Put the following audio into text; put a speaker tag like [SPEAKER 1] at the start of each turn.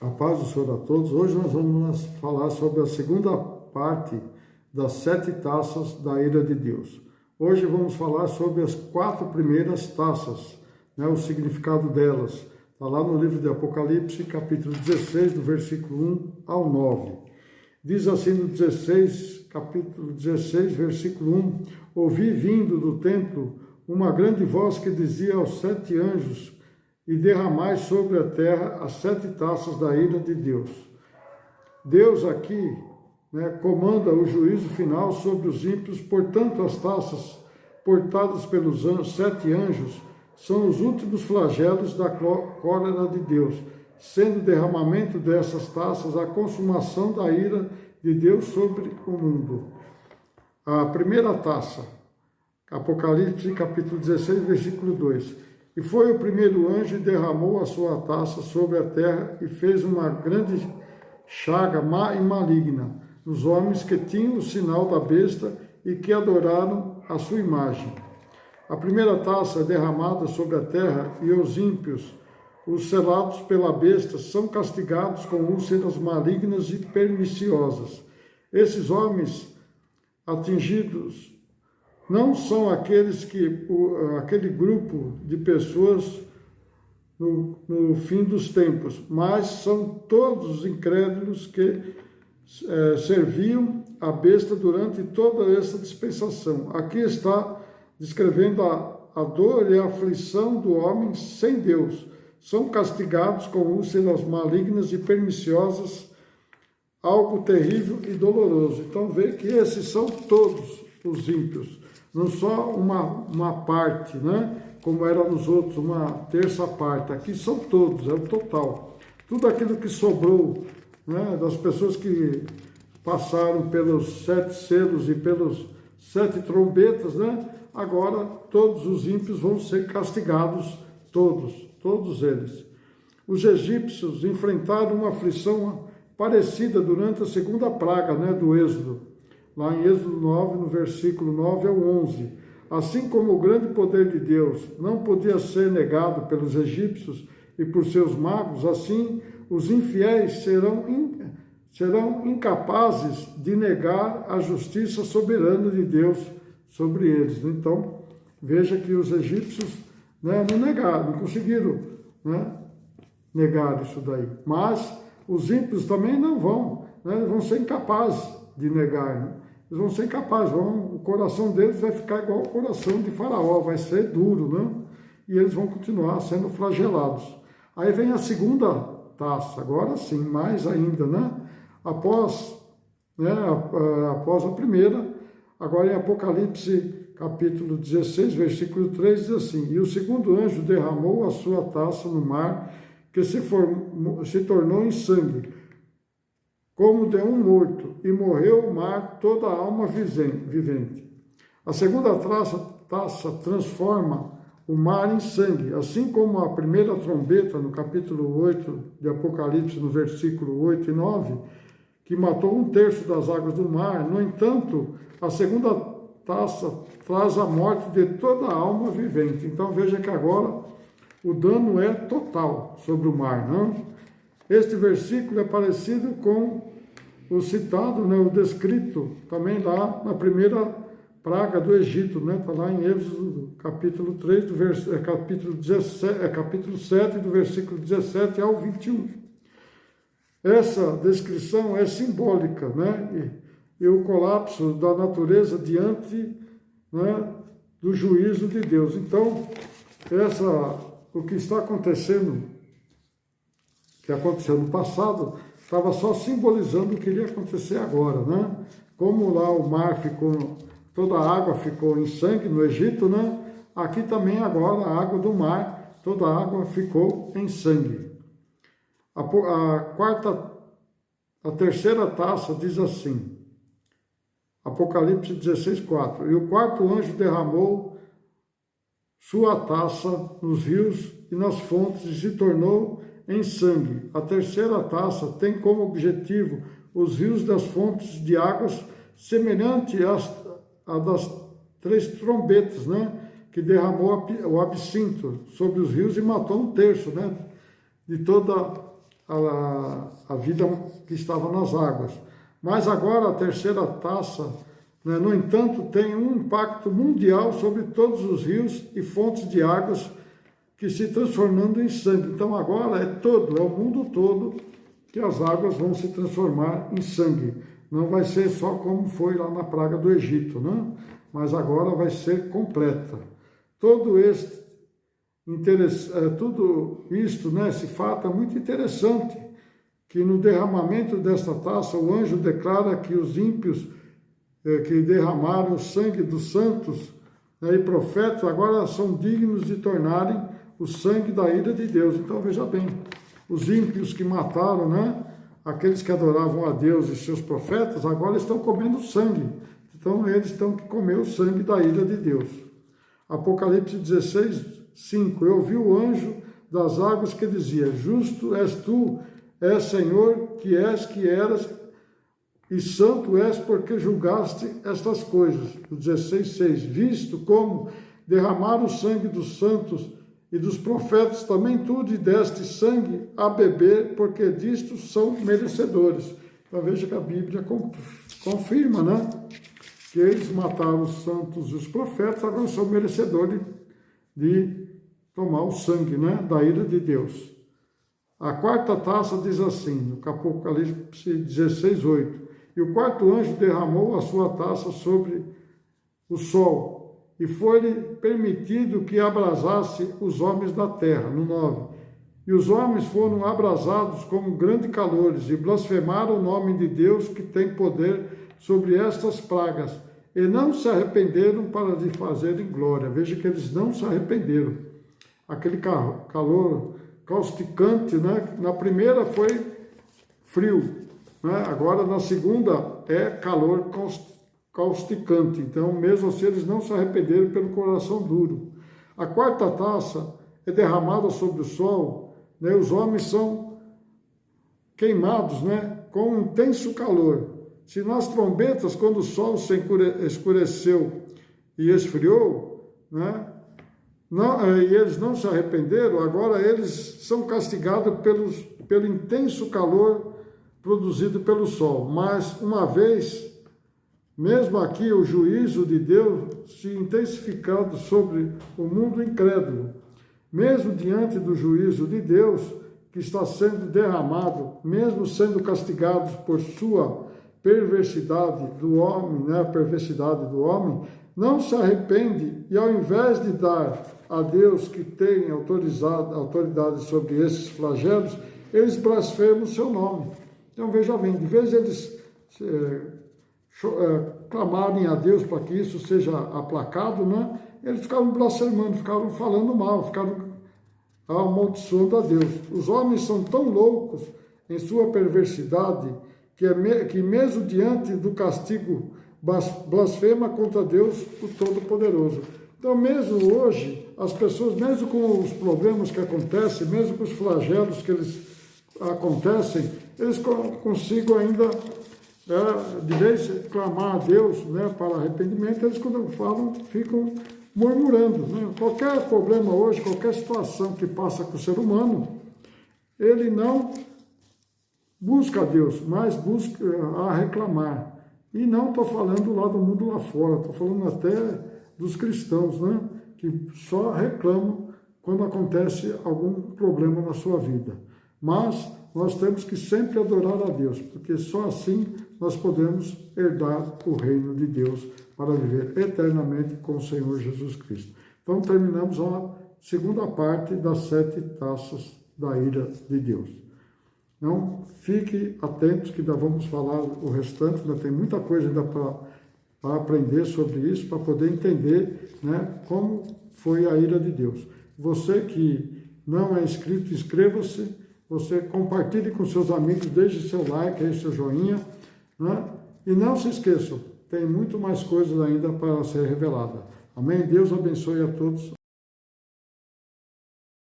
[SPEAKER 1] A paz do Senhor a todos. Hoje nós vamos falar sobre a segunda parte das 7 taças da ira de Deus. Hoje vamos falar sobre as 4 primeiras taças, o significado delas. Está lá no livro de Apocalipse, capítulo 16, do versículo 1 ao 9. Diz assim no 16, capítulo 16, versículo 1: Ouvi vindo do templo uma grande voz que dizia aos 7 anjos: e derramai sobre a terra as 7 taças da ira de Deus. Deus aqui comanda o juízo final sobre os ímpios, portanto as taças portadas pelos 7 anjos são os últimos flagelos da cólera de Deus, sendo o derramamento dessas taças a consumação da ira de Deus sobre o mundo. A primeira taça, Apocalipse capítulo 16, versículo 2. E foi o primeiro anjo e derramou a sua taça sobre a terra e fez uma grande chaga má e maligna nos homens que tinham o sinal da besta e que adoraram a sua imagem. A primeira taça é derramada sobre a terra e os ímpios, os selados pela besta, são castigados com úlceras malignas e perniciosas. Esses homens atingidos não são aquele grupo de pessoas no fim dos tempos, mas são todos os incrédulos que serviam a besta durante toda essa dispensação. Aqui está descrevendo a dor e a aflição do homem sem Deus. São castigados com úlceras malignas e perniciosas, algo terrível e doloroso. Então vê que esses são todos os ímpios. Não só uma parte, como era nos outros, uma terça parte. Aqui são todos, é o total. Tudo aquilo que sobrou, das pessoas que passaram pelos 7 selos e pelos 7 trombetas, agora todos os ímpios vão ser castigados, todos eles. Os egípcios enfrentaram uma aflição parecida durante a segunda praga, do Êxodo. Lá em Êxodo 9, no versículo 9 ao 11. Assim como o grande poder de Deus não podia ser negado pelos egípcios e por seus magos, assim os infiéis serão incapazes de negar a justiça soberana de Deus sobre eles. Então, veja que os egípcios não negaram, não conseguiram negar isso daí. Mas os ímpios também não vão, vão ser incapazes de negar, Eles vão ser incapazes, o coração deles vai ficar igual ao coração de Faraó, vai ser duro, e eles vão continuar sendo flagelados. Aí vem a segunda taça, agora sim, mais ainda, após a primeira, agora em Apocalipse capítulo 16, versículo 3, diz assim: E o segundo anjo derramou a sua taça no mar, que se tornou em sangue, como de um morto, e morreu o mar toda a alma vivente. A segunda taça transforma o mar em sangue, assim como a primeira trombeta, no capítulo 8 de Apocalipse, no versículo 8 e 9, que matou 1/3 das águas do mar. No entanto, a segunda taça traz a morte de toda a alma vivente. Então veja que agora o dano é total sobre o mar, Este versículo é parecido com o citado, o descrito também lá na primeira praga do Egito, está lá em Êxodo capítulo 3, capítulo 7, do versículo 17 ao 21. Essa descrição é simbólica, e o colapso da natureza diante do juízo de Deus. Então, o que está acontecendo, que aconteceu no passado, estava só simbolizando o que iria acontecer agora, Como lá o mar ficou, toda a água ficou em sangue no Egito, Aqui também agora a água do mar, toda a água ficou em sangue. A terceira taça diz assim, Apocalipse 16, 4. E o quarto anjo derramou sua taça nos rios e nas fontes e se tornou em sangue. A terceira taça tem como objetivo os rios das fontes de águas, semelhante a das 3 trombetas, que derramou o absinto sobre os rios e matou 1/3, de toda a vida que estava nas águas. Mas agora a terceira taça, né, no entanto, tem um impacto mundial sobre todos os rios e fontes de águas que se transformando em sangue. Então agora é o mundo todo que as águas vão se transformar em sangue. Não vai ser só como foi lá na praga do Egito, né? Mas agora vai ser completa. Tudo isto, né, esse fato é muito interessante, que no derramamento desta taça, o anjo declara que os ímpios que derramaram o sangue dos santos, né, e profetas, agora são dignos de tornarem o sangue da ira de Deus. Então veja bem, os ímpios que mataram, né, aqueles que adoravam a Deus e seus profetas, agora estão comendo sangue. Então eles têm que comer o sangue da ira de Deus. Apocalipse 16, 5. Eu ouvi o anjo das águas que dizia: Justo és tu, és Senhor, que eras, e santo és porque julgaste estas coisas. O 16:6. Visto como derramaram o sangue dos santos e dos profetas, também tu lhe deste sangue a beber, porque disto são merecedores. Então veja que a Bíblia confirma, né? Que eles mataram os santos e os profetas, agora são merecedores de tomar o sangue, né, da ira de Deus. A quarta taça diz assim, no Apocalipse 16, 8. E o quarto anjo derramou a sua taça sobre o sol, e foi-lhe permitido que abrasasse os homens da terra. No 9. E os homens foram abrasados com grandes calores, e blasfemaram o nome de Deus, que tem poder sobre estas pragas, e não se arrependeram para lhe fazerem glória. Veja que eles não se arrependeram. Aquele calor causticante, né? Na primeira foi frio, né? Agora na segunda é calor causticante. Então, mesmo assim, eles não se arrependeram pelo coração duro. A quarta taça é derramada sobre o sol, né? Os homens são queimados, né? Com um intenso calor. Se nas trombetas, quando o sol se escureceu e esfriou, né? E eles não se arrependeram, agora eles são castigados pelo intenso calor produzido pelo sol. Mas, uma vez, mesmo aqui, o juízo de Deus se intensificado sobre o mundo incrédulo. Mesmo diante do juízo de Deus, que está sendo derramado, mesmo sendo castigados por sua perversidade do homem, né, a perversidade do homem, não se arrepende e, ao invés de dar a Deus, que tem autoridade sobre esses flagelos, eles blasfemam o seu nome. Então veja bem, de vez eles clamarem a Deus para que isso seja aplacado, né, eles ficaram blasfemando, ficaram falando mal, ficaram amaldiçoando a Deus. Os homens são tão loucos em sua perversidade que mesmo diante do castigo blasfema contra Deus, o Todo-Poderoso. Então, mesmo hoje, as pessoas, mesmo com os problemas que acontecem, mesmo com os flagelos que acontecem, eles consigam ainda, de vez clamar a Deus, né, para arrependimento, eles, quando falam, ficam murmurando, né? Qualquer problema hoje, qualquer situação que passa com o ser humano, ele não busca a Deus, mas busca a reclamar. E não estou falando lá do mundo lá fora, estou falando até dos cristãos, né? Que só reclamam quando acontece algum problema na sua vida. Mas nós temos que sempre adorar a Deus, porque só assim nós podemos herdar o reino de Deus para viver eternamente com o Senhor Jesus Cristo. Então terminamos a segunda parte das 7 taças da ira de Deus. Então, fique atentos que ainda vamos falar o restante, ainda tem muita coisa ainda para aprender sobre isso, para poder entender, né, como foi a ira de Deus. Você que não é inscrito, inscreva-se, você compartilhe com seus amigos, deixe seu like, aí seu joinha, né, e não se esqueçam, tem muito mais coisas ainda para ser revelada. Amém? Deus abençoe a todos.